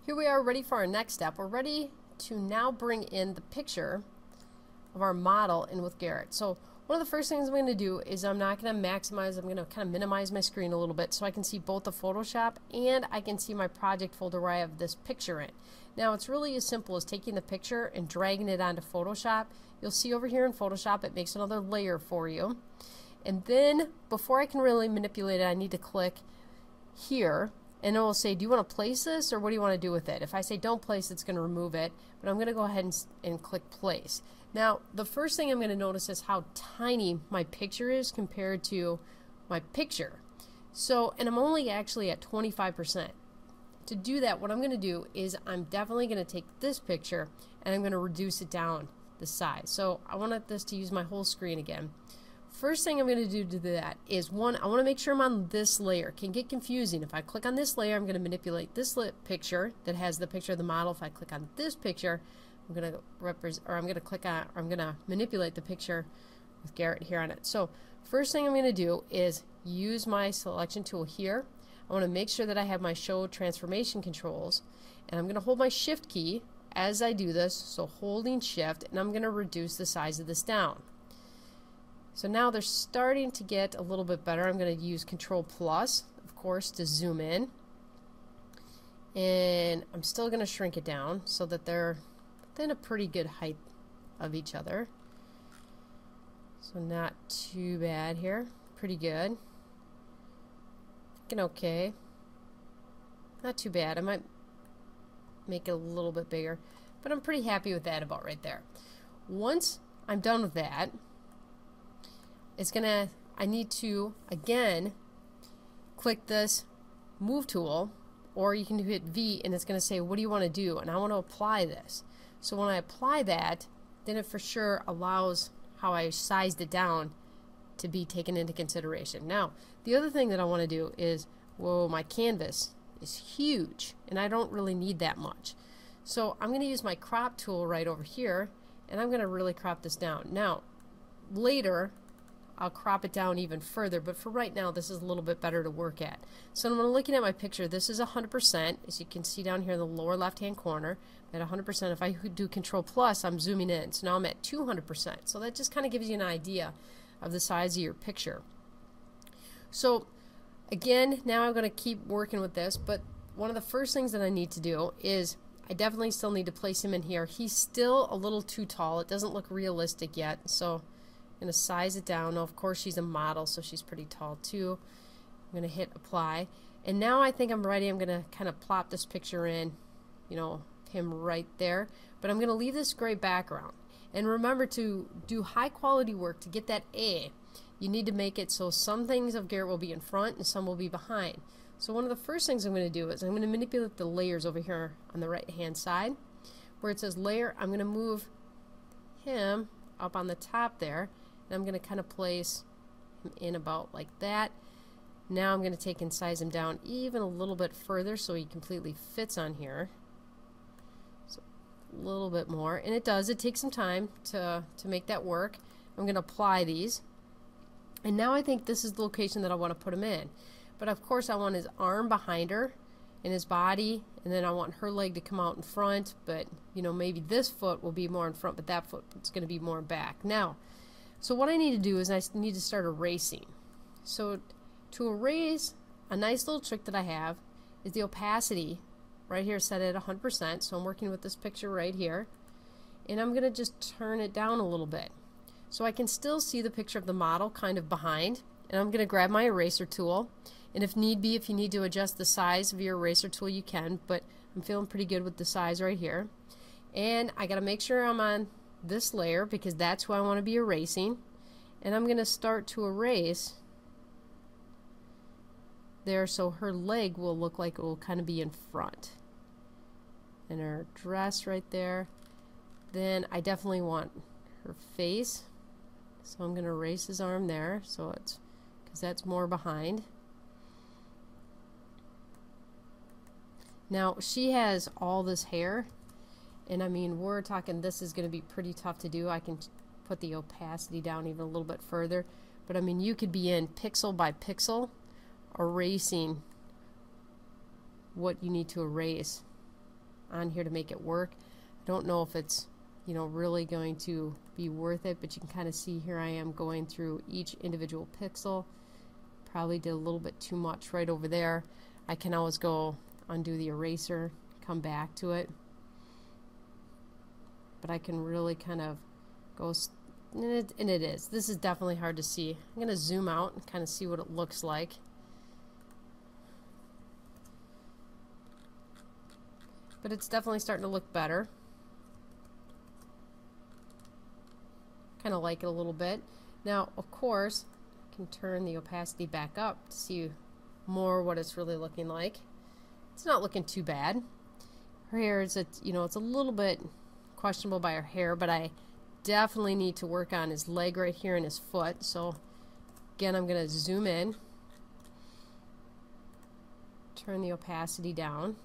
Here we are ready for our next step. We're ready to now bring in the picture of our model in with Garrett. So one of the first things I'm going to do is I'm not going to maximize, I'm going to kind of minimize my screen a little bit so I can see both the Photoshop and I can see my project folder where I have this picture in. Now it's really as simple as taking the picture and dragging it onto Photoshop. You'll see over here in Photoshop it makes another layer for you. And then before I can really manipulate it, I need to click here. And it will say, do you want to place this or what do you want to do with it? If I say don't place, it's going to remove it. But I'm going to go ahead and click place. Now, the first thing I'm going to notice is how tiny my picture is compared to my picture. So, and I'm only actually at 25%. To do that, what I'm going to do is I'm definitely going to take this picture and I'm going to reduce it down the size. So I want this to use my whole screen again. First thing I'm going to do to that is, one, I want to make sure I'm on this layer. It can get confusing. If I click on this layer, I'm going to manipulate this picture that has the picture of the model. If I click on this picture, I'm going to manipulate the picture with Garrett here on it. So first thing I'm going to do is use my selection tool here. I want to make sure that I have my show transformation controls, and I'm going to hold my shift key as I do this, so holding shift, and I'm going to reduce the size of this down. So now they're starting to get a little bit better. I'm going to use Control Plus, of course, to zoom in. And I'm still going to shrink it down so that they're within a pretty good height of each other. So not too bad here. Pretty good. Looking okay. Not too bad. I might make it a little bit bigger, but I'm pretty happy with that about right there. Once I'm done with that, I need to, again, click this move tool, or you can hit V and it's going to say, what do you want to do? And I want to apply this. So when I apply that, then it for sure allows how I sized it down to be taken into consideration. Now, the other thing that I want to do is, whoa, my canvas is huge and I don't really need that much. So I'm going to use my crop tool right over here and I'm going to really crop this down. Now, later, I'll crop it down even further, but for right now this is a little bit better to work at. So when I'm looking at my picture, this is 100%, as you can see down here in the lower left hand corner. At 100%, if I do Control Plus, I'm zooming in. So now I'm at 200%. So that just kind of gives you an idea of the size of your picture. So again, now I'm going to keep working with this, but one of the first things that I need to do is I definitely still need to place him in here. He's still a little too tall. It doesn't look realistic yet, so I'm going to size it down. Now, of course, she's a model, so she's pretty tall too. I'm going to hit apply. And now I think I'm ready. I'm going to kind of plop this picture in, you know, him right there. But I'm going to leave this gray background. And remember, to do high quality work, to get that A, you need to make it so some things of Garrett will be in front and some will be behind. So one of the first things I'm going to do is I'm going to manipulate the layers over here on the right hand side. Where it says layer, I'm going to move him up on the top there. And I'm going to kind of place him in about like that. Now I'm going to take and size him down even a little bit further so he completely fits on here. So a little bit more. And it does. It takes some time to make that work. I'm going to apply these. And now I think this is the location that I want to put him in. But of course I want his arm behind her and his body, and then I want her leg to come out in front, but you know, maybe this foot will be more in front, but that foot is going to be more back. Now, so what I need to do is I need to start erasing. So to erase, a nice little trick that I have is the opacity right here set at 100%. So I'm working with this picture right here. And I'm going to just turn it down a little bit. So I can still see the picture of the model kind of behind. And I'm going to grab my eraser tool. And if need be, if you need to adjust the size of your eraser tool, you can. But I'm feeling pretty good with the size right here. And I got to make sure I'm on this layer because that's who I want to be erasing, and I'm going to start to erase there so her leg will look like it will kind of be in front, and her dress right there. Then I definitely want her face, so I'm going to erase his arm there, so it's because that's more behind. Now she has all this hair. And I mean, we're talking this is going to be pretty tough to do. I can put the opacity down even a little bit further. But I mean, you could be in pixel by pixel erasing what you need to erase on here to make it work. I don't know if it's, you know, really going to be worth it, but you can kind of see here I am going through each individual pixel. Probably did a little bit too much right over there. I can always go undo the eraser, come back to it, but I can really kind of go, and it is. This is definitely hard to see. I'm going to zoom out and kind of see what it looks like. But it's definitely starting to look better. Kind of like it a little bit. Now, of course, I can turn the opacity back up to see more what it's really looking like. It's not looking too bad. Her hair is, you know, it's a little bit questionable by her hair, but I definitely need to work on his leg right here and his foot. So again, I'm going to zoom in, turn the opacity down,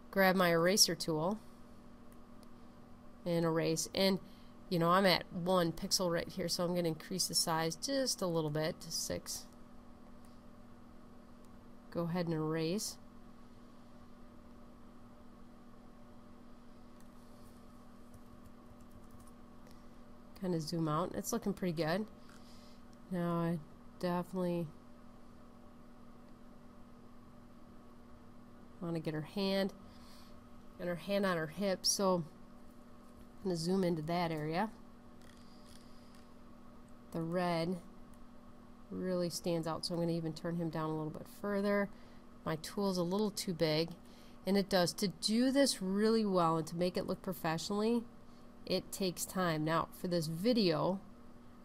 grab my eraser tool, and erase. And you know, I'm at 1 pixel right here, so I'm going to increase the size just a little bit to 6. Go ahead and erase. Kind of zoom out. It's looking pretty good. Now I definitely want to get her hand and her hand on her hip, so I'm going to zoom into that area. The red really stands out, so I'm going to even turn him down a little bit further. My tool's a little too big, and it does. To do this really well and to make it look professionally, it takes time. Now, for this video,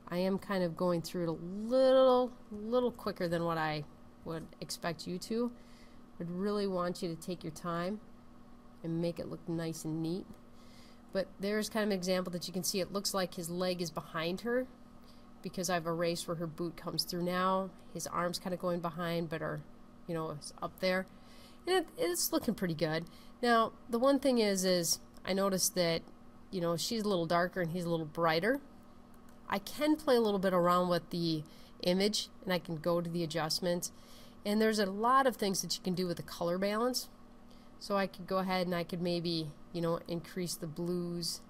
I am kind of going through it a little quicker than what I would expect you to. I'd really want you to take your time and make it look nice and neat. But there's kind of an example that you can see. It looks like his leg is behind her because I've erased where her boot comes through now. His arm's kind of going behind, but are, you know, it's up there. And it's looking pretty good. Now, the one thing is I noticed that, you know, she's a little darker and he's a little brighter. I can play a little bit around with the image, and I can go to the adjustments. And there's a lot of things that you can do with the color balance. So I could go ahead and I could maybe, you know, increase the blues,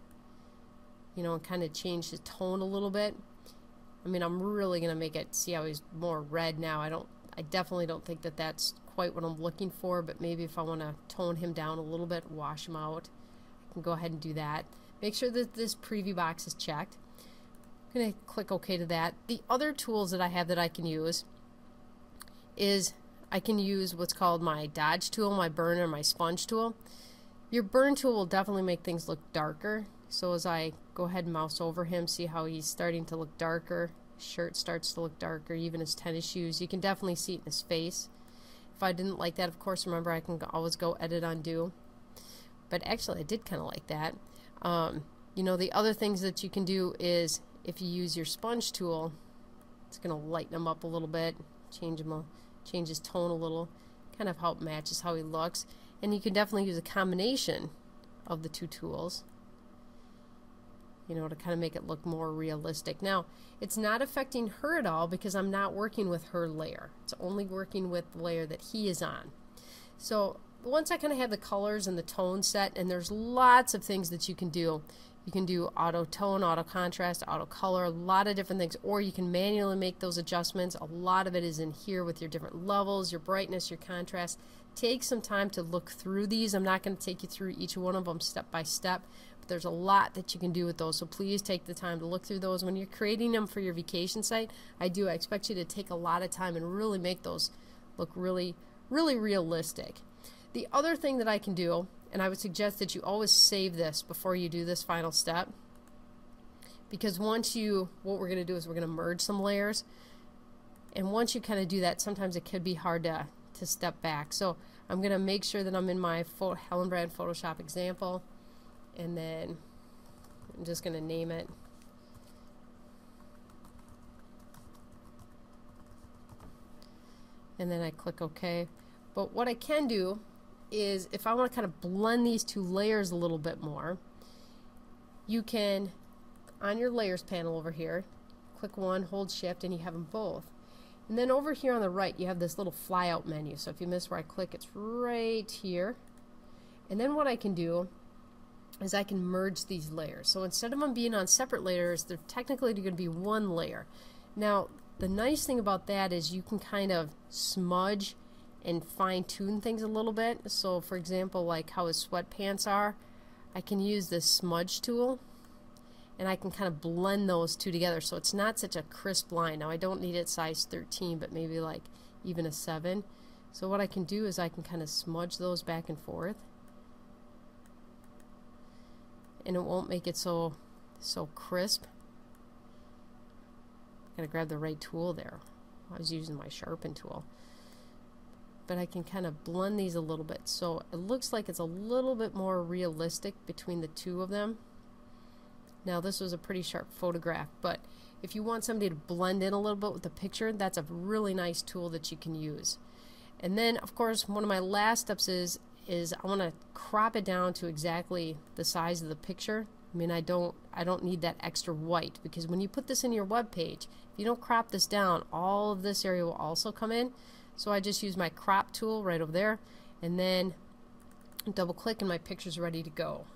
you know, and kind of change the tone a little bit. I mean, I'm really going to make it, see how he's more red now. I definitely don't think that that's quite what I'm looking for, but maybe if I want to tone him down a little bit, wash him out, I can go ahead and do that. Make sure that this preview box is checked. I'm going to click OK to that. The other tools that I have that I can use is I can use what's called my dodge tool, my burn, or my sponge tool. Your burn tool will definitely make things look darker. So as I go ahead and mouse over him, see how he's starting to look darker. His shirt starts to look darker, even his tennis shoes. You can definitely see it in his face. If I didn't like that, of course, remember I can always go edit, undo. But actually, I did kind of like that. You know, the other things that you can do is if you use your sponge tool, it's going to lighten him up a little bit, change his tone a little, kind of help matches how he looks. And you can definitely use a combination of the two tools, you know, to kind of make it look more realistic. Now, it's not affecting her at all because I'm not working with her layer. It's only working with the layer that he is on. So once I kind of have the colors and the tone set, and there's lots of things that you can do. You can do auto tone, auto contrast, auto color, a lot of different things, or you can manually make those adjustments. A lot of it is in here with your different levels, your brightness, your contrast. Take some time to look through these. I'm not going to take you through each one of them step by step, but there's a lot that you can do with those, so please take the time to look through those. When you're creating them for your vacation site, I expect you to take a lot of time and really make those look really, really realistic. The other thing that I can do, and I would suggest that you always save this before you do this final step, because what we're going to do is we're going to merge some layers, and once you kind of do that, sometimes it could be hard to step back. So I'm going to make sure that I'm in my Helen Brand Photoshop example, and then I'm just going to name it. And then I click OK. But what I can do is if I want to kind of blend these two layers a little bit more, you can, on your layers panel over here, click one, hold shift, and you have them both. And then over here on the right, you have this little flyout menu. So if you miss where I click, it's right here. And then what I can do is I can merge these layers. So instead of them being on separate layers, they're technically going to be one layer. Now, the nice thing about that is you can kind of smudge and fine-tune things a little bit. So for example, like how his sweatpants are, I can use this smudge tool and I can kind of blend those two together so it's not such a crisp line. Now I don't need it size 13, but maybe like even a 7. So what I can do is I can kind of smudge those back and forth, and it won't make it so crisp. Gotta grab the right tool there. I was using my sharpen tool. But I can kind of blend these a little bit so it looks like it's a little bit more realistic between the two of them. Now this was a pretty sharp photograph, but if you want somebody to blend in a little bit with the picture, that's a really nice tool that you can use. And then of course one of my last steps is I want to crop it down to exactly the size of the picture. I mean, I don't need that extra white, because when you put this in your web page, if you don't crop this down, all of this area will also come in. So I just use my crop tool right over there, and then double click and my picture's ready to go.